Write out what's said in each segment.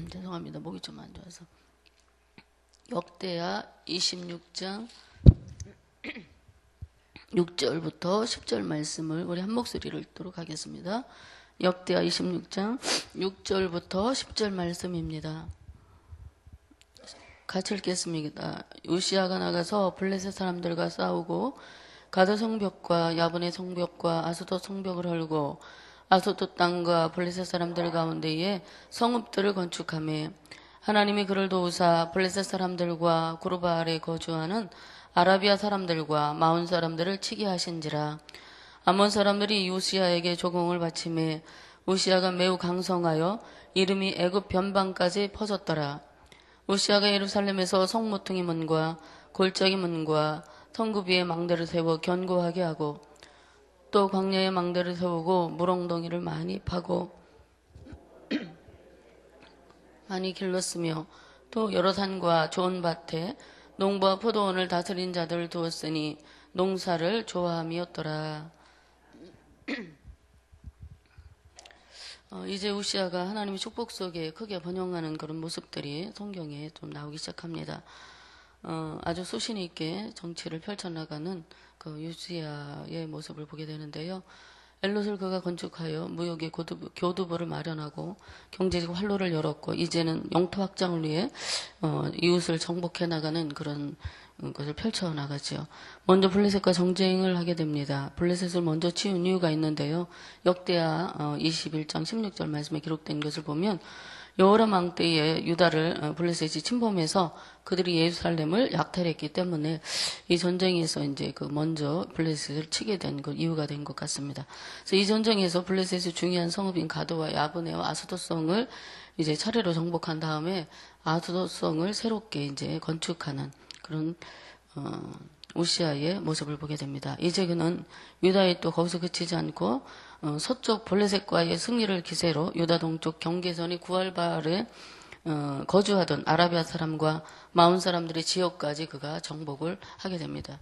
죄송합니다. 목이 좀 안 좋아서. 역대하 26장 6절부터 10절 말씀을 우리 한 목소리로 읽도록 하겠습니다. 역대하 26장 6절부터 10절 말씀입니다. 같이 읽겠습니다. 요시야가 나가서 블레셋 사람들과 싸우고 가드 성벽과 야분의 성벽과 아스돗 성벽을 헐고 아스돗 땅과 블레셋 사람들 가운데에 성읍들을 건축하며 하나님이 그를 도우사 블레셋 사람들과 구르바알에 거주하는 아라비아 사람들과 마온 사람들을 치게 하신지라. 아몬 사람들이 요시야에게 조공을 바치매 요시야가 매우 강성하여 이름이 애굽 변방까지 퍼졌더라. 요시야가 예루살렘에서 성모퉁이 문과 골짜기 문과 성읍 위에 망대를 세워 견고하게 하고 또 광야에 망대를 세우고 물엉덩이를 많이 파고 많이 길렀으며 또 여러 산과 좋은 밭에 농부와 포도원을 다스린 자들을 두었으니 농사를 좋아함이었더라. 이제 우시아가 하나님의 축복 속에 크게 번영하는 그런 모습들이 성경에 좀 나오기 시작합니다. 아주 소신 있게 정치를 펼쳐나가는 그 우시아의 모습을 보게 되는데요. 엘롯을 그가 건축하여 무역의 교두보를 마련하고 경제적 활로를 열었고 이제는 영토 확장을 위해 이웃을 정복해 나가는 그런 것을 펼쳐나가죠. 먼저 블레셋과 정쟁을 하게 됩니다. 블레셋을 먼저 치운 이유가 있는데요. 역대하 21장 16절 말씀에 기록된 것을 보면 여호람 왕 때에 유다를 블레셋이 침범해서 그들이 예루살렘을 약탈했기 때문에 이 전쟁에서 이제 그 먼저 블레셋을 치게 된 그 이유가 된 것 같습니다. 그래서 이 전쟁에서 블레셋의 중요한 성읍인 가드와 야브네와 아스돗성을 이제 차례로 정복한 다음에 아스돗성을 새롭게 이제 건축하는 그런 우시아의 모습을 보게 됩니다. 이제 그는 유다에 또 거기서 그치지 않고 서쪽 블레셋과의 승리를 기세로 유다 동쪽 경계선이 구알바알에 거주하던 아라비아 사람과 마온 사람들의 지역까지 그가 정복을 하게 됩니다.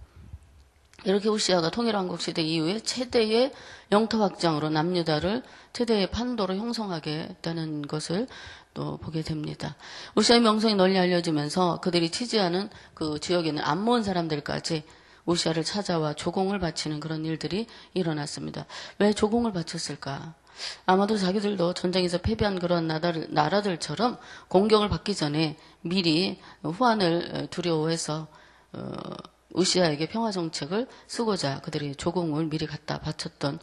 이렇게 우시아가 통일왕국 시대 이후에 최대의 영토 확장으로 남유다를 최대의 판도로 형성하게 됐다는 것을 또 보게 됩니다. 우시아의 명성이 널리 알려지면서 그들이 치지하는 그 지역에 있는 암몬 사람들까지 우시아를 찾아와 조공을 바치는 그런 일들이 일어났습니다. 왜 조공을 바쳤을까? 아마도 자기들도 전쟁에서 패배한 그런 나라들처럼 공격을 받기 전에 미리 후환을 두려워해서 우시아에게 평화정책을 쓰고자 그들이 조공을 미리 갖다 바쳤던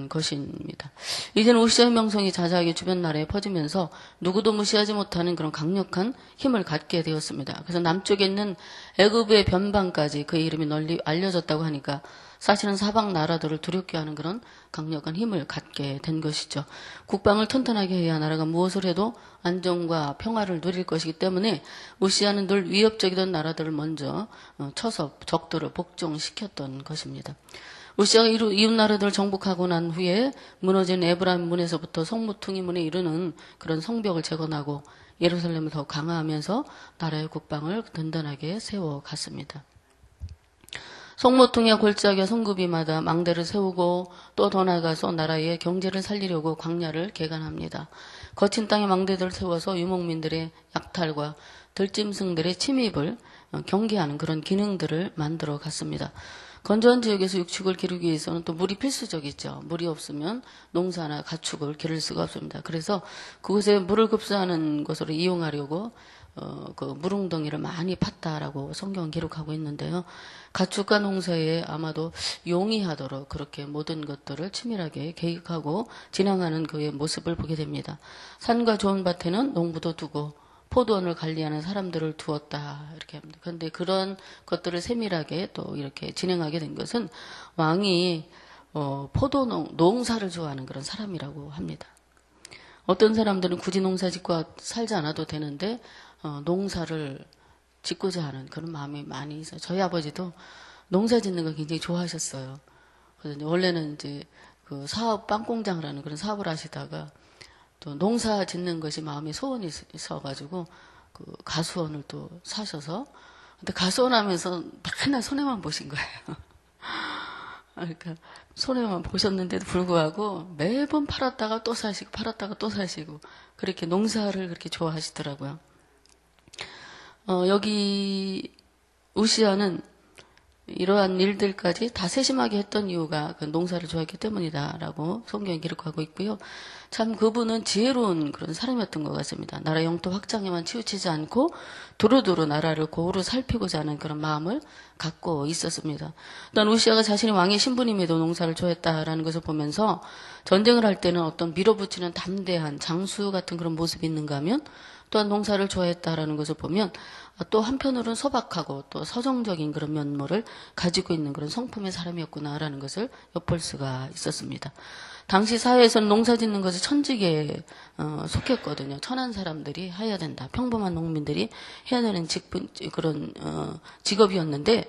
것입니다. 이제는 우시아의 명성이 자자하게 주변 나라에 퍼지면서 누구도 무시하지 못하는 그런 강력한 힘을 갖게 되었습니다. 그래서 남쪽에 있는 애굽의 변방까지 그의 이름이 널리 알려졌다고 하니까 사실은 사방 나라들을 두렵게 하는 그런 강력한 힘을 갖게 된 것이죠. 국방을 튼튼하게 해야 나라가 무엇을 해도 안정과 평화를 누릴 것이기 때문에 우시아는 늘 위협적이던 나라들을 먼저 쳐서 적들을 복종시켰던 것입니다. 우시아가 이웃 나라들을 정복하고 난 후에 무너진 에브라임 문에서부터 성모퉁이 문에 이르는 그런 성벽을 재건하고 예루살렘을 더 강화하면서 나라의 국방을 든든하게 세워갔습니다. 성모퉁이와 골짜기와 성읍이마다 망대를 세우고 또 더 나아가서 나라의 경제를 살리려고 광야를 개간합니다. 거친 땅에 망대들을 세워서 유목민들의 약탈과 들짐승들의 침입을 경계하는 그런 기능들을 만들어 갔습니다. 건조한 지역에서 육축을 기르기 위해서는 또 물이 필수적이죠. 물이 없으면 농사나 가축을 기를 수가 없습니다. 그래서 그곳에 물을 급수하는 것으로 이용하려고 그 물웅덩이를 많이 팠다라고 성경 기록하고 있는데요. 가축과 농사에 아마도 용이하도록 그렇게 모든 것들을 치밀하게 계획하고 진행하는 그의 모습을 보게 됩니다. 산과 좋은 밭에는 농부도 두고 포도원을 관리하는 사람들을 두었다 이렇게 합니다. 그런데 그런 것들을 세밀하게 또 이렇게 진행하게 된 것은 왕이 농사를 좋아하는 그런 사람이라고 합니다. 어떤 사람들은 굳이 농사 짓고 살지 않아도 되는데 농사를 짓고자 하는 그런 마음이 많이 있어요. 저희 아버지도 농사 짓는 걸 굉장히 좋아하셨어요. 그래서 원래는 이제 그 사업 빵공장을 하는 그런 사업을 하시다가 또 농사 짓는 것이 마음에 소원이 있어가지고 그 가수원을 또 사셔서 근데 가수원 하면서 맨날 손해만 보신 거예요. 그러니까 손해만 보셨는데도 불구하고 매번 팔았다가 또 사시고 팔았다가 또 사시고 그렇게 농사를 그렇게 좋아하시더라고요. 여기 우시아는 이러한 일들까지 다 세심하게 했던 이유가 그 농사를 좋아했기 때문이다라고 성경이 기록하고 있고요. 참 그분은 지혜로운 그런 사람이었던 것 같습니다. 나라 영토 확장에만 치우치지 않고 두루두루 나라를 고루 살피고자 하는 그런 마음을 갖고 있었습니다. 또한 우시아가 자신이 왕의 신부님에도 농사를 좋아했다라는 것을 보면서 전쟁을 할 때는 어떤 밀어붙이는 담대한 장수 같은 그런 모습이 있는가 하면 또한 농사를 좋아했다라는 것을 보면 또 한편으로는 소박하고 또 서정적인 그런 면모를 가지고 있는 그런 성품의 사람이었구나라는 것을 엿볼 수가 있었습니다. 당시 사회에서는 농사 짓는 것이 천직에 속했거든요. 천한 사람들이 해야 된다. 평범한 농민들이 해야 되는 그런 직업이었는데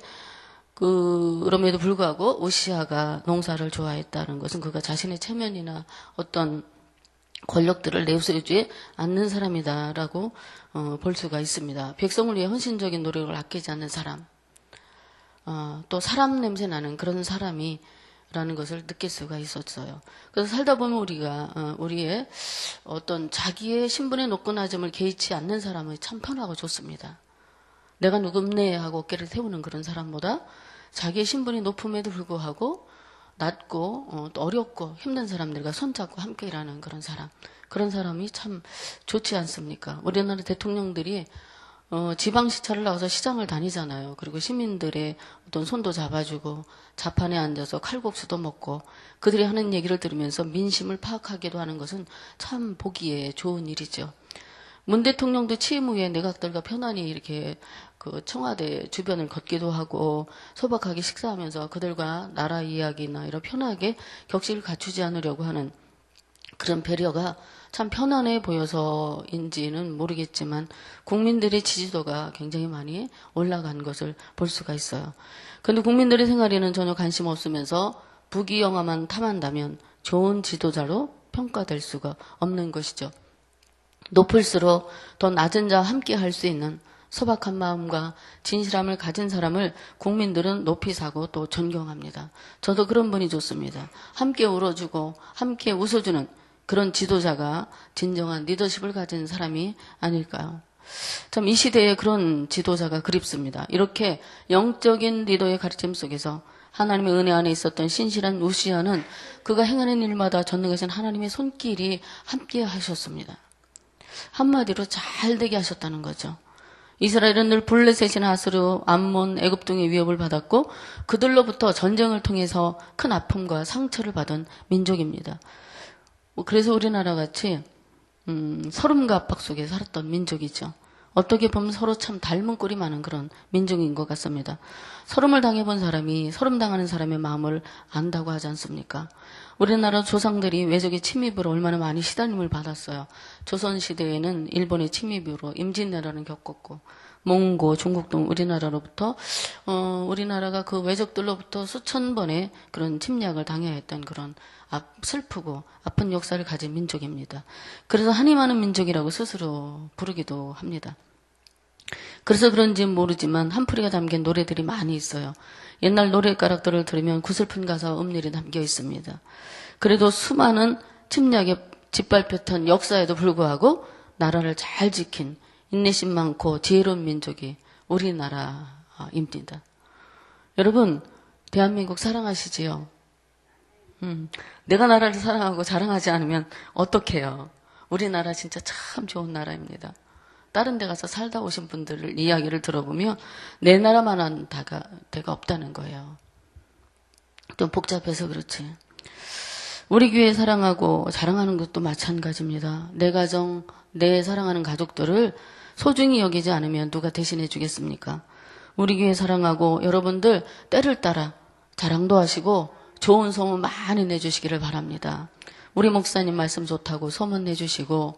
그럼에도 불구하고 우시아가 농사를 좋아했다는 것은 그가 자신의 체면이나 어떤 권력들을 내세우지 않는 사람이다라고 볼 수가 있습니다. 백성을 위해 헌신적인 노력을 아끼지 않는 사람, 또 사람 냄새 나는 그런 사람이라는 것을 느낄 수가 있었어요. 그래서 살다 보면 우리가 우리의 어떤 자기의 신분의 높고 낮음을 개의치 않는 사람이 참 편하고 좋습니다. 내가 누굽네 하고 어깨를 세우는 그런 사람보다 자기의 신분이 높음에도 불구하고 낮고 또 어렵고 힘든 사람들과 손잡고 함께 일하는 그런 사람, 그런 사람이 참 좋지 않습니까? 우리나라 대통령들이 지방시찰을 나와서 시장을 다니잖아요. 그리고 시민들의 어떤 손도 잡아주고 자판에 앉아서 칼국수도 먹고 그들이 하는 얘기를 들으면서 민심을 파악하기도 하는 것은 참 보기에 좋은 일이죠. 문 대통령도 취임 후에 내각들과 편안히 이렇게 그 청와대 주변을 걷기도 하고 소박하게 식사하면서 그들과 나라 이야기나 이런 편하게 격식을 갖추지 않으려고 하는 그런 배려가 참 편안해 보여서인지는 모르겠지만 국민들의 지지도가 굉장히 많이 올라간 것을 볼 수가 있어요. 그런데 국민들의 생활에는 전혀 관심 없으면서 부귀영화만 탐한다면 좋은 지도자로 평가될 수가 없는 것이죠. 높을수록 더 낮은 자와 함께 할 수 있는 소박한 마음과 진실함을 가진 사람을 국민들은 높이 사고 또 존경합니다. 저도 그런 분이 좋습니다. 함께 울어주고 함께 웃어주는 그런 지도자가 진정한 리더십을 가진 사람이 아닐까요? 참 이 시대에 그런 지도자가 그립습니다. 이렇게 영적인 리더의 가르침 속에서 하나님의 은혜 안에 있었던 신실한 우시아는 그가 행하는 일마다 전능하신 하나님의 손길이 함께 하셨습니다. 한마디로 잘 되게 하셨다는 거죠. 이스라엘은 늘 블레셋이나 아수르, 암몬, 애굽 등의 위협을 받았고 그들로부터 전쟁을 통해서 큰 아픔과 상처를 받은 민족입니다. 그래서 우리나라 같이 서름과 압박 속에 살았던 민족이죠. 어떻게 보면 서로 참 닮은 꼴이 많은 그런 민족인 것 같습니다. 서름을 당해본 사람이 서름 당하는 사람의 마음을 안다고 하지 않습니까? 우리나라 조상들이 외적의 침입으로 얼마나 많이 시달림을 받았어요. 조선시대에는 일본의 침입으로 임진왜란을 겪었고 몽고, 중국 등 우리나라로부터 우리나라가 그 외적들로부터 수천 번의 그런 침략을 당해야 했던 그런 슬프고 아픈 역사를 가진 민족입니다. 그래서 한이 많은 민족이라고 스스로 부르기도 합니다. 그래서 그런지 모르지만 한풀이가 담긴 노래들이 많이 있어요. 옛날 노래가락들을 들으면 구슬픈 가사와 음률이 담겨 있습니다. 그래도 수많은 침략에 짓밟혔던 역사에도 불구하고 나라를 잘 지킨 인내심 많고 지혜로운 민족이 우리나라입니다. 여러분, 대한민국 사랑하시지요? 내가 나라를 사랑하고 자랑하지 않으면 어떡해요? 우리나라 진짜 참 좋은 나라입니다. 다른 데 가서 살다 오신 분들 이야기를 들어보면 내 나라만한 데가 없다는 거예요. 좀 복잡해서 그렇지. 우리 교회 사랑하고 자랑하는 것도 마찬가지입니다. 내 가정, 내 사랑하는 가족들을 소중히 여기지 않으면 누가 대신해 주겠습니까? 우리 교회 사랑하고 여러분들 때를 따라 자랑도 하시고 좋은 소문 많이 내주시기를 바랍니다. 우리 목사님 말씀 좋다고 소문 내주시고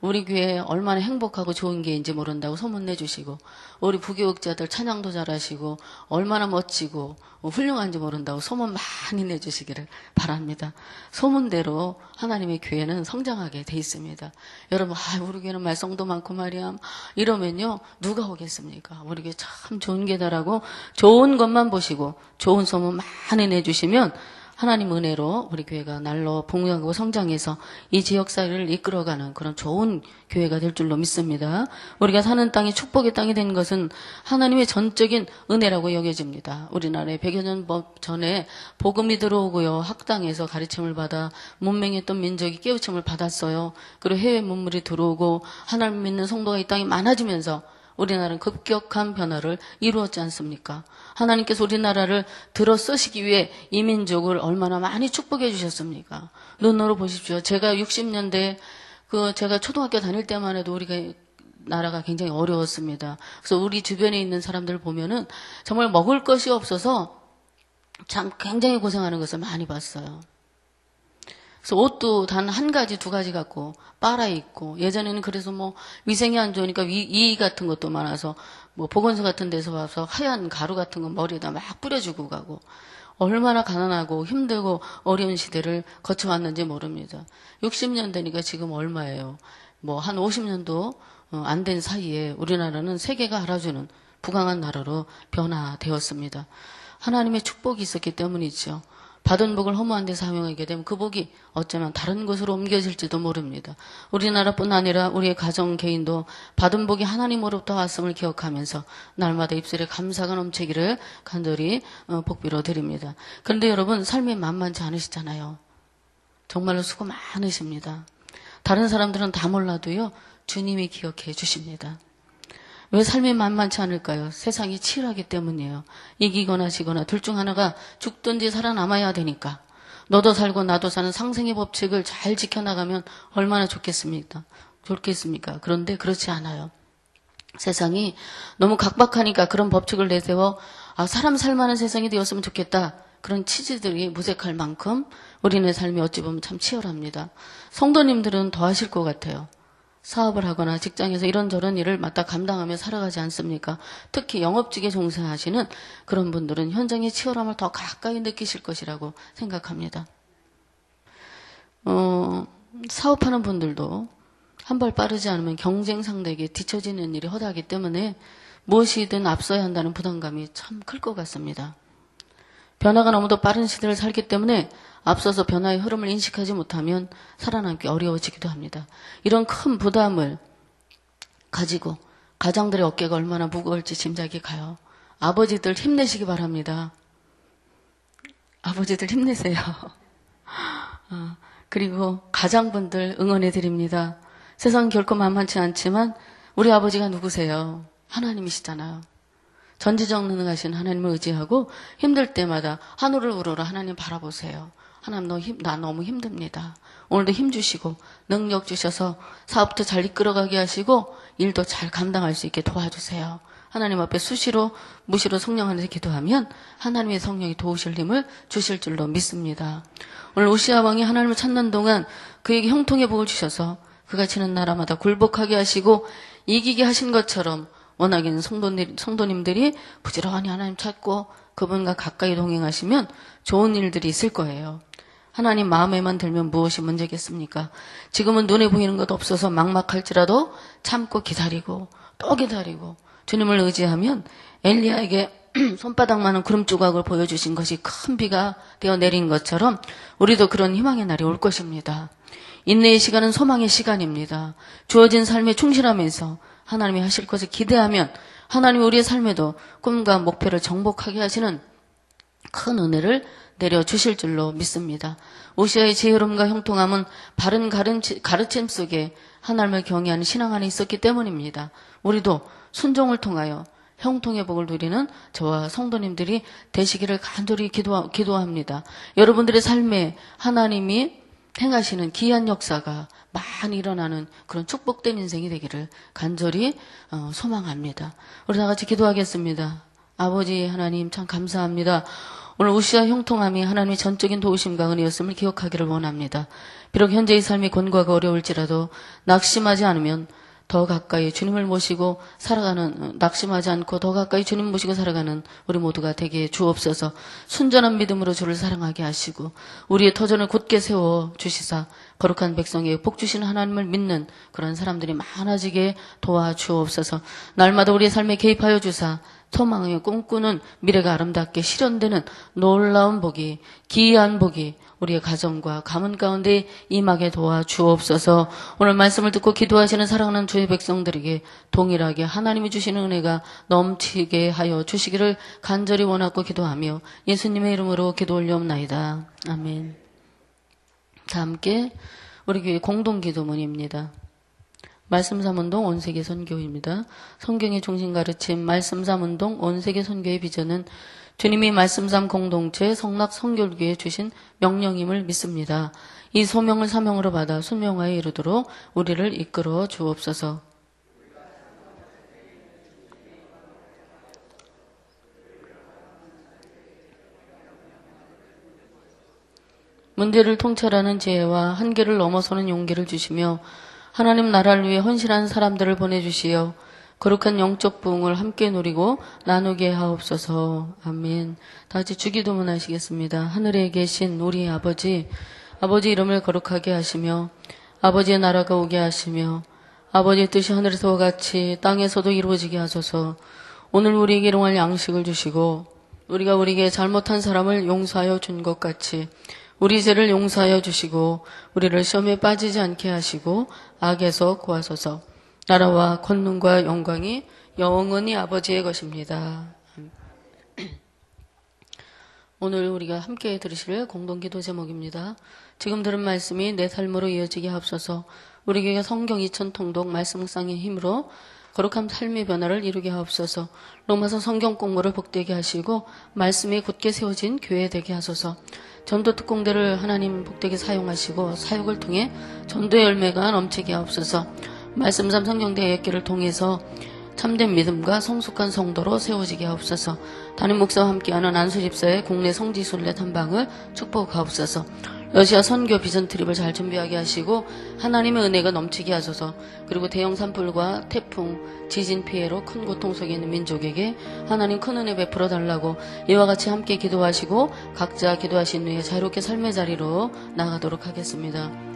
우리 교회 얼마나 행복하고 좋은 게인지 모른다고 소문 내주시고, 우리 부교육자들 찬양도 잘하시고 얼마나 멋지고 훌륭한지 모른다고 소문 많이 내주시기를 바랍니다. 소문대로 하나님의 교회는 성장하게 돼 있습니다. 여러분, 우리 교회는 말썽도 많고 말이야 이러면요, 누가 오겠습니까? 우리 교회 참 좋은 게다라고 좋은 것만 보시고 좋은 소문 많이 내주시면 하나님 은혜로 우리 교회가 날로 봉양하고 성장해서 이 지역사회를 이끌어가는 그런 좋은 교회가 될 줄로 믿습니다. 우리가 사는 땅이 축복의 땅이 된 것은 하나님의 전적인 은혜라고 여겨집니다. 우리나라에 100여 년 전에 복음이 들어오고요, 학당에서 가르침을 받아 문맹했던 민족이 깨우침을 받았어요. 그리고 해외 문물이 들어오고 하나님 믿는 성도가 이 땅에 많아지면서 우리나라는 급격한 변화를 이루었지 않습니까? 하나님께서 우리나라를 들어 쓰시기 위해 이 민족을 얼마나 많이 축복해 주셨습니까? 눈으로 보십시오. 제가 60년대 제가 초등학교 다닐 때만 해도 우리가 나라가 굉장히 어려웠습니다. 그래서 우리 주변에 있는 사람들 보면은 정말 먹을 것이 없어서 참 굉장히 고생하는 것을 많이 봤어요. 그래서 옷도 단 한 가지, 두 가지 갖고 빨아 입고, 예전에는 그래서 위생이 안 좋으니까 이 같은 것도 많아서 보건소 같은 데서 와서 하얀 가루 같은 거 머리에다 막 뿌려주고 가고, 얼마나 가난하고 힘들고 어려운 시대를 거쳐왔는지 모릅니다. 60년 되니까 지금 얼마예요? 한 50년도 안 된 사이에 우리나라는 세계가 알아주는 부강한 나라로 변화되었습니다. 하나님의 축복이 있었기 때문이죠. 받은 복을 허무한 데 사용하게 되면 그 복이 어쩌면 다른 곳으로 옮겨질지도 모릅니다. 우리나라뿐 아니라 우리의 가정, 개인도 받은 복이 하나님으로부터 왔음을 기억하면서 날마다 입술에 감사가 넘치기를 간절히 복비로 드립니다. 그런데 여러분, 삶이 만만치 않으시잖아요. 정말로 수고 많으십니다. 다른 사람들은 다 몰라도요, 주님이 기억해 주십니다. 왜 삶이 만만치 않을까요? 세상이 치열하기 때문이에요. 이기거나 지거나 둘 중 하나가 죽든지 살아남아야 되니까. 너도 살고 나도 사는 상생의 법칙을 잘 지켜나가면 얼마나 좋겠습니까? 그런데 그렇지 않아요. 세상이 너무 각박하니까 그런 법칙을 내세워 사람 살만한 세상이 되었으면 좋겠다. 그런 취지들이 무색할 만큼 우리네 삶이 어찌 보면 참 치열합니다. 성도님들은 더 하실 것 같아요. 사업을 하거나 직장에서 이런저런 일을 맡아 감당하며 살아가지 않습니까? 특히 영업직에 종사하시는 그런 분들은 현장의 치열함을 더 가까이 느끼실 것이라고 생각합니다. 사업하는 분들도 한 발 빠르지 않으면 경쟁 상대에게 뒤처지는 일이 허다하기 때문에 무엇이든 앞서야 한다는 부담감이 참 클 것 같습니다. 변화가 너무도 빠른 시대를 살기 때문에 앞서서 변화의 흐름을 인식하지 못하면 살아남기 어려워지기도 합니다. 이런 큰 부담을 가지고 가장들의 어깨가 얼마나 무거울지 짐작이 가요. 아버지들 힘내시기 바랍니다. 아버지들 힘내세요. 그리고 가장분들 응원해 드립니다. 세상 결코 만만치 않지만 우리 아버지가 누구세요? 하나님이시잖아요. 전지전능하신 하나님을 의지하고 힘들 때마다 하늘을 우러러 하나님 바라보세요. 하나님, 나 너무 힘듭니다. 오늘도 힘 주시고 능력 주셔서 사업도 잘 이끌어가게 하시고 일도 잘 감당할 수 있게 도와주세요. 하나님 앞에 수시로 무시로 성령 안에서 기도하면 하나님의 성령이 도우실 힘을 주실 줄로 믿습니다. 오늘 우시아 왕이 하나님을 찾는 동안 그에게 형통의 복을 주셔서 그가 지는 나라마다 굴복하게 하시고 이기게 하신 것처럼 워낙에는 성도님들이 부지런히 하나님 찾고 그분과 가까이 동행하시면 좋은 일들이 있을 거예요. 하나님 마음에만 들면 무엇이 문제겠습니까? 지금은 눈에 보이는 것 없어서 막막할지라도 참고 기다리고 또 기다리고 주님을 의지하면 엘리야에게 손바닥만한 구름 조각을 보여주신 것이 큰 비가 되어 내린 것처럼 우리도 그런 희망의 날이 올 것입니다. 인내의 시간은 소망의 시간입니다. 주어진 삶에 충실하면서 하나님이 하실 것을 기대하면 하나님이 우리의 삶에도 꿈과 목표를 정복하게 하시는 큰 은혜를 내려주실 줄로 믿습니다. 우시아의 지혜로움과 형통함은 바른 가르침 속에 하나님을 경외하는 신앙 안에 있었기 때문입니다. 우리도 순종을 통하여 형통의 복을 누리는 저와 성도님들이 되시기를 간절히 기도합니다. 여러분들의 삶에 하나님이 행하시는 기이한 역사가 많이 일어나는 그런 축복된 인생이 되기를 간절히 소망합니다. 우리 다 같이 기도하겠습니다. 아버지 하나님 참 감사합니다. 오늘 우시아 형통함이 하나님의 전적인 도우심과 은혜였음을 기억하기를 원합니다. 비록 현재의 삶이 곤고하고 어려울지라도 낙심하지 않으면 더 가까이 주님을 모시고 살아가는, 낙심하지 않고 더 가까이 주님 모시고 살아가는 우리 모두가 되게 주옵소서. 순전한 믿음으로 주를 사랑하게 하시고 우리의 터전을 곧게 세워 주시사 거룩한 백성에게 복 주시는 하나님을 믿는 그런 사람들이 많아지게 도와주옵소서. 날마다 우리의 삶에 개입하여 주사 소망에 꿈꾸는 미래가 아름답게 실현되는 놀라운 복이, 기이한 복이 우리의 가정과 가문 가운데 임하게 도와주옵소서. 오늘 말씀을 듣고 기도하시는 사랑하는 주의 백성들에게 동일하게 하나님이 주시는 은혜가 넘치게 하여 주시기를 간절히 원하고 기도하며 예수님의 이름으로 기도 올려옵나이다. 아멘. 자, 함께 우리 교회 공동기도문입니다. 말씀삼운동 온세계 선교입니다. 성경의 중심 가르침 말씀삼운동 온세계 선교의 비전은 주님이 말씀삼 공동체 성락 성결교에 주신 명령임을 믿습니다. 이 소명을 사명으로 받아 순명화에 이르도록 우리를 이끌어 주옵소서. 문제를 통찰하는 지혜와 한계를 넘어서는 용기를 주시며 하나님 나라를 위해 헌신한 사람들을 보내주시어 거룩한 영적 부흥을 함께 누리고 나누게 하옵소서. 아멘. 다 같이 주기도문 하시겠습니다. 하늘에 계신 우리 아버지, 아버지 이름을 거룩하게 하시며 아버지의 나라가 오게 하시며 아버지의 뜻이 하늘에서와 같이 땅에서도 이루어지게 하소서. 오늘 우리에게 일용할 양식을 주시고 우리가 우리에게 잘못한 사람을 용서하여 준 것 같이 우리 죄를 용서하여 주시고 우리를 시험에 빠지지 않게 하시고 악에서 구하소서. 나라와 권능과 영광이 영원히 아버지의 것입니다. 오늘 우리가 함께 들으실 공동기도 제목입니다. 지금 들은 말씀이 내 삶으로 이어지게 하옵소서. 우리 교회 성경 2000통독 말씀 묵상의 힘으로 거룩한 삶의 변화를 이루게 하옵소서. 로마서 성경 공부를 복되게 하시고 말씀이 곧게 세워진 교회 되게 하소서. 전도 특공대를 하나님 복되게 사용하시고 사역을 통해 전도의 열매가 넘치게 하옵소서. 말씀삼 성경대 예끼를 통해서 참된 믿음과 성숙한 성도로 세워지게 하옵소서. 담임 목사와 함께하는 안수집사의 국내 성지순례 탐방을 축복하옵소서. 러시아 선교 비전 트립을 잘 준비하게 하시고 하나님의 은혜가 넘치게 하소서. 그리고 대형 산불과 태풍, 지진 피해로 큰 고통 속에 있는 민족에게 하나님 큰 은혜 베풀어 달라고 이와 같이 함께 기도하시고 각자 기도하신 후에 자유롭게 삶의 자리로 나가도록 하겠습니다.